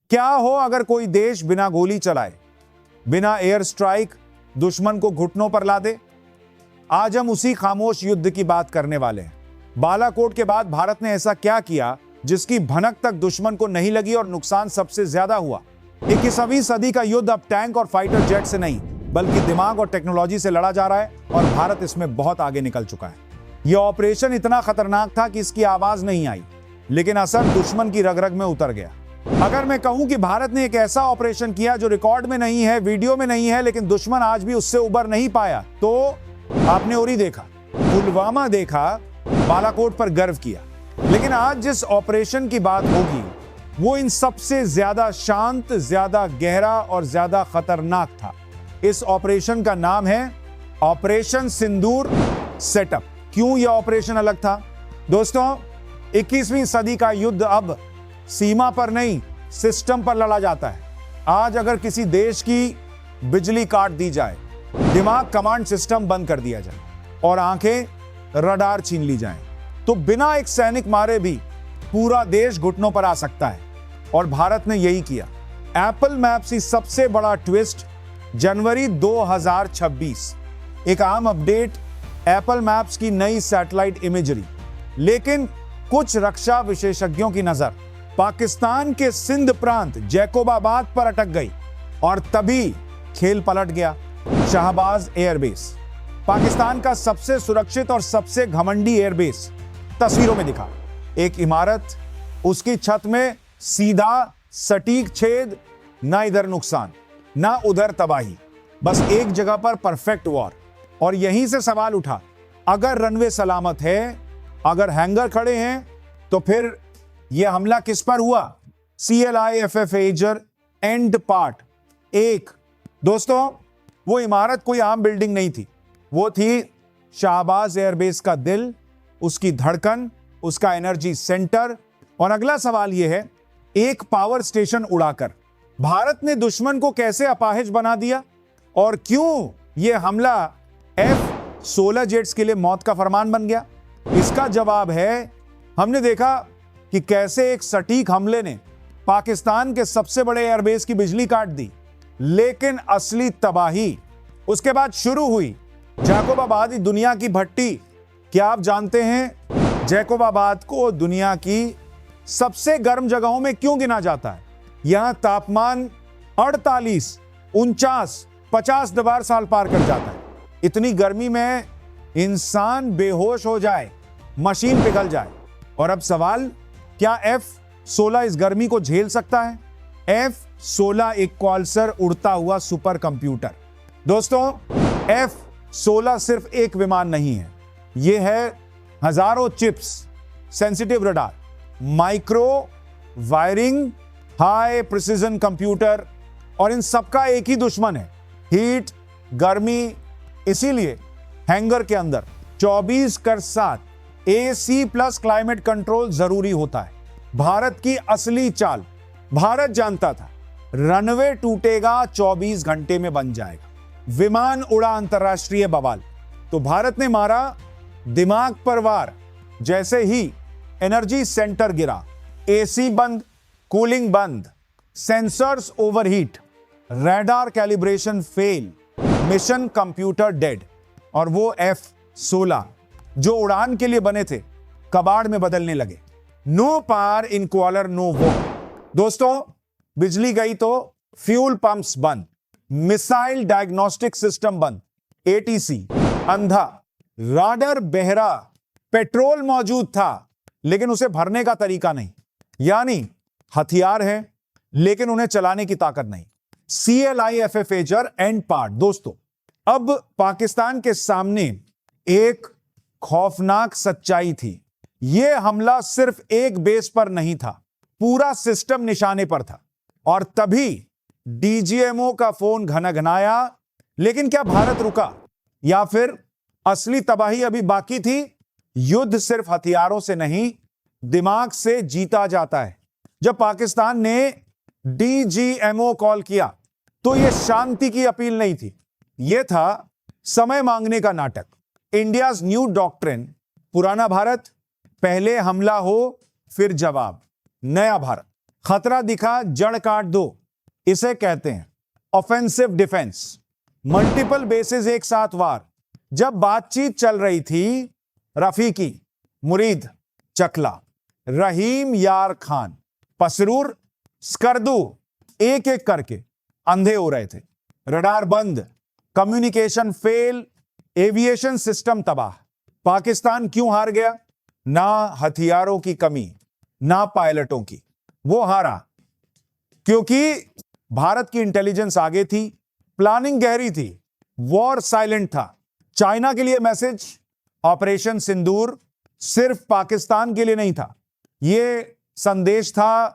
क्या हो अगर कोई देश बिना गोली चलाए, बिना एयर स्ट्राइक दुश्मन को घुटनों पर ला दे? आज हम उसी खामोश युद्ध की बात करने वाले हैं। बालाकोट के बाद भारत ने ऐसा क्या किया जिसकी भनक तक दुश्मन को नहीं लगी और नुकसान सबसे ज्यादा हुआ? 21वीं सदी का युद्ध अब टैंक और फाइटर जेट से नहीं, बल्कि दिमाग और टेक्नोलॉजी से लड़ा जा रहा है और भारत इसमें बहुत आगे निकल चुका है। यह ऑपरेशन इतना खतरनाक था कि इसकी आवाज नहीं आई, लेकिन असर दुश्मन की रग रग में उतर गया। अगर मैं कहूं कि भारत ने एक ऐसा ऑपरेशन किया जो रिकॉर्ड में नहीं है, वीडियो में नहीं है, लेकिन दुश्मन आज भी उससे उबर नहीं पाया, तो आपने उरी देखा, पुलवामा देखा, बालाकोट पर गर्व किया। लेकिन आज जिस ऑपरेशन की बात होगी वो इन सबसे ज्यादा शांत, ज्यादा गहरा और ज्यादा खतरनाक था। इस ऑपरेशन का नाम है ऑपरेशन सिंदूर सेटअप। क्यों यह ऑपरेशन अलग था? दोस्तों, 21वीं सदी का युद्ध अब सीमा पर नहीं, सिस्टम पर लड़ा जाता है। आज अगर किसी देश की बिजली काट दी जाए, दिमाग कमांड सिस्टम बंद कर दिया जाए और आंखें रडार छीन ली जाएं, तो बिना एक सैनिक मारे भी पूरा देश घुटनों पर आ सकता है। और भारत ने यही किया। एप्पल मैप्स की सबसे बड़ा ट्विस्ट, जनवरी 2026, एक आम अपडेट, एप्पल मैप्स की नई सैटेलाइट इमेजरी। लेकिन कुछ रक्षा विशेषज्ञों की नजर पाकिस्तान के सिंध प्रांत जैकोबाबाद पर अटक गई और तभी खेल पलट गया। शाहबाज एयरबेस, पाकिस्तान का सबसे सुरक्षित और सबसे घमंडी एयरबेस, तस्वीरों में दिखा। एक इमारत, उसकी छत में सीधा सटीक छेद, ना इधर नुकसान ना उधर तबाही, बस एक जगह पर परफेक्ट वॉर। और यहीं से सवाल उठा, अगर रनवे सलामत है, अगर हैंगर खड़े हैं, तो फिर यह हमला किस पर हुआ? CLI FFAger and part 1। दोस्तों, वो इमारत कोई आम बिल्डिंग नहीं थी, वो थी शाहबाज एयरबेस का दिल, उसकी धड़कन, उसका एनर्जी सेंटर। और अगला सवाल यह है, एक पावर स्टेशन उड़ाकर भारत ने दुश्मन को कैसे अपाहिज बना दिया? और क्यों यह हमला F-16 जेट्स के लिए मौत का फरमान बन गया? इसका जवाब है, हमने देखा कि कैसे एक सटीक हमले ने पाकिस्तान के सबसे बड़े एयरबेस की बिजली काट दी, लेकिन असली तबाही उसके बाद शुरू हुई। जैकोबाबाद दुनिया की भट्टी। क्या आप जानते हैं जैकोबाबाद को दुनिया की सबसे गर्म जगहों में क्यों गिना जाता है? यहां तापमान 48, 49, 50 दबार साल पार कर जाता है। इतनी गर्मी में इंसान बेहोश हो जाए, मशीन पिघल जाए। और अब सवाल, क्या F-16 इस गर्मी को झेल सकता है? F-16 एक क्वाल्सर उड़ता हुआ सुपर कंप्यूटर। दोस्तों, F-16 सिर्फ एक विमान नहीं है, यह है हजारों chips, sensitive radar, micro wiring, high precision computer, और इन सबका एक ही दुश्मन है, हीट, गर्मी। इसीलिए हैंगर के अंदर 24/7 AC प्लस क्लाइमेट कंट्रोल जरूरी होता है। भारत की असली चाल, भारत जानता था रनवे टूटेगा, 24 घंटे में बन जाएगा। विमान उड़ा, अंतरराष्ट्रीय बवाल, तो भारत ने मारा दिमाग पर वार। जैसे ही एनर्जी सेंटर गिरा, AC बंद, कूलिंग बंद, sensors overheat, radar calibration fail, mission computer dead. और वो F-16 जो उड़ान के लिए बने थे, कबाड़ में बदलने लगे। नो पावर इन क्वालर, नो वॉर। दोस्तों, बिजली गई तो फ्यूल पंप्स बंद, मिसाइल डायग्नोस्टिक सिस्टम बंद, ATC अंधा, राडर बहरा, पेट्रोल मौजूद था लेकिन उसे भरने का तरीका नहीं। यानी हथियार हैं लेकिन उन्हें चलाने की ताकत नहीं। CLI FFAger and part. दोस्तों, अब पाकिस्तान के सामने एक खौफनाक सच्चाई थी। यह हमला सिर्फ एक बेस पर नहीं था, पूरा सिस्टम निशाने पर था। और तभी DGMO का फोन घनघनाया। लेकिन क्या भारत रुका या फिर असली तबाही अभी बाकी थी? युद्ध सिर्फ हथियारों से नहीं, दिमाग से जीता जाता है। जब पाकिस्तान ने DGMO कॉल किया तो यह शांति की अपील नहीं थी, यह था समय मांगने का नाटक। इंडियाज न्यू डॉक्ट्रिन, पुराना भारत, पहले हमला हो फिर जवाब। नया भारत, खतरा दिखा जड़ काट दो, इसे कहते हैं ऑफेंसिव डिफेंस। मल्टीपल बेसिस एक साथ वार। जब बातचीत चल रही थी, रफीकी, मुरीद, चकला, रहीम यार खान, पसरूर, स्कर्दू एक एक करके अंधे हो रहे थे। रडार बंद, कम्युनिकेशन फेल, एविएशन सिस्टम तबाह। पाकिस्तान क्यों हार गया? ना हथियारों की कमी, ना पायलटों की। वो हारा क्योंकि भारत की इंटेलिजेंस आगे थी, प्लानिंग गहरी थी, वॉर साइलेंट था। चाइना के लिए मैसेज ऑपरेशन सिंदूर सिर्फ पाकिस्तान के लिए नहीं था। यह संदेश था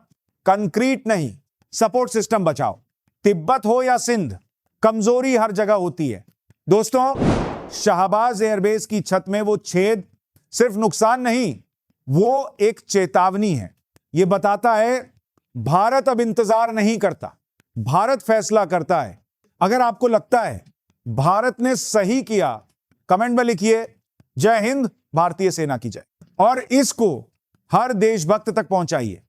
कंक्रीट नहीं, सपोर्ट सिस्टम बचाओ। तिब्बत हो या सिंध, कमजोरी हर जगह होती है। दोस्तों, शाहबाज एयरबेस की छत में वो छेद सिर्फ नुकसान नहीं, वो एक चेतावनी है। यह बताता है भारत अब इंतजार नहीं करता, भारत फैसला करता है। अगर आपको लगता है भारत ने सही किया, कमेंट में लिखिए जय हिंद, भारतीय सेना की जय, और इसको हर देशभक्त तक पहुंचाइए।